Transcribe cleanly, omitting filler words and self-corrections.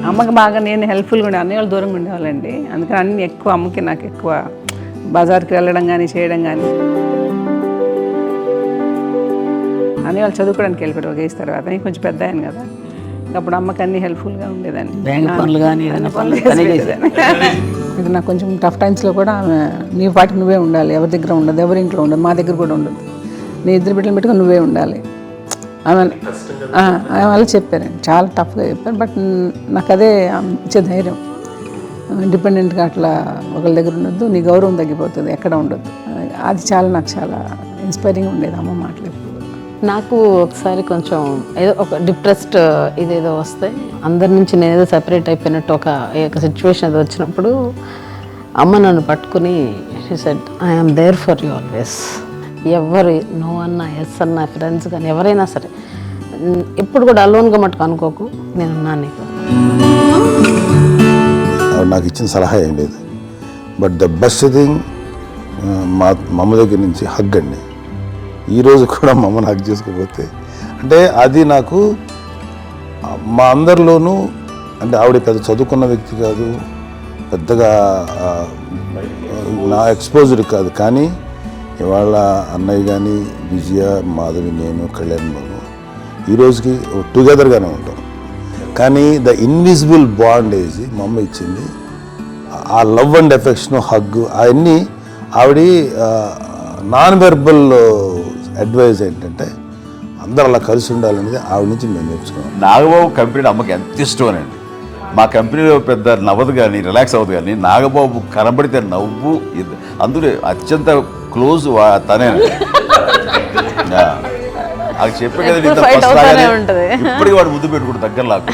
అమ్మకి బాగా నేను హెల్ప్ఫుల్గా ఉండే అన్నయ్య వాళ్ళు దూరంగా ఉండేవాళ్ళండి. అందుకని అన్ని ఎక్కువ అమ్మకి నాకు ఎక్కువ బజార్కి వెళ్ళడం కానీ చేయడం కానీ. అన్నయ్య వాళ్ళు చదువుకోవడానికి వెళ్ళిపోయారు ఒక ఏజ్ తర్వాత. నేను కొంచెం పెద్ద అయ్యాను కదా, అప్పుడు అమ్మకి అన్ని హెల్ప్ఫుల్గా ఉండేదాన్ని. బ్యాంక్ పనులు కానీ ఇది నాకు కొంచెం టఫ్ టైమ్స్లో కూడా ఆమె నీ పాటికి నువ్వే ఉండాలి, ఎవరి దగ్గర ఉండదు, ఎవరి ఇంట్లో ఉండదు, మా దగ్గర కూడా ఉండదు, నీ ఇద్దరు బిడ్డలు పెట్టుకుని నువ్వే ఉండాలి ఆమె వాళ్ళు చెప్పారండి. చాలా టఫ్గా చెప్పారు. బట్ నాకు అదే ఇచ్చే ధైర్యం. ఇండిపెండెంట్గా అట్లా ఒకరి దగ్గర ఉండొద్దు, నీ గౌరవం తగ్గిపోతుంది, ఎక్కడ ఉండొద్దు. అది నాకు చాలా ఇన్స్పైరింగ్ ఉండేది అమ్మ మాటలు. నాకు ఒకసారి కొంచెం ఏదో ఒక డిప్రెస్డ్ ఇదేదో వస్తే అందరి నుంచి నేను ఏదో సెపరేట్ అయిపోయినట్టు ఒక సిచ్యువేషన్ ఏదో వచ్చినప్పుడు అమ్మ నన్ను పట్టుకుని she said I'm there for you always. ఎవరు నో అన్నా ఎస్ అన్నా ఫ్రెండ్స్ కానీ ఎవరైనా సరే ఎప్పుడు కూడా అలోన్గా మట్టుకు అనుకోకు, నేనున్నాను నీకు. నాకు ఇచ్చిన సలహా ఏం లేదు. బట్ ద బెస్ట్ థింగ్ మా అమ్మ దగ్గర నుంచి హగ్ అండి. ఈరోజు కూడా మా అమ్మని హగ్ చేసుకోకపోతే అంటే అది నాకు మా అందరిలోనూ, అంటే ఆవిడ పెద్ద చదువుకున్న వ్యక్తి కాదు, పెద్దగా నా ఎక్స్పోజర్ కాదు, కానీ ఇవాళ అన్నయ్య కానీ విజయ, మాధవి, నేను, కళ్యాణ్ బాబు ఈరోజుకి టుగెదర్గానే ఉంటాం. కానీ ద ఇన్విజిబుల్ బాండ్ ఏజ్ మా అమ్మ ఇచ్చింది. ఆ లవ్ అండ్ ఎఫెక్షన్, హగ్, అవన్నీ ఆవిడ నాన్ వెర్బల్ అడ్వైజ్ ఏంటంటే అందరూ అలా కలిసి ఉండాలనేది ఆవిడ నుంచి మేము నేర్చుకున్నాం. నాగబాబు కంపెనీ అమ్మకి ఎంత ఇష్టం అండి. మా కంపెనీలో పెద్ద నవ్వదు కానీ రిలాక్స్ అవ్వదు, కానీ నాగబాబు కనబడితే నవ్వు. అందులో అత్యంత క్లోజ్ తనేనండి. అది చెప్పే కదా, ఇప్పటికి వాడు ముద్దు పెట్టుకుంటూ దగ్గర లాక్కు.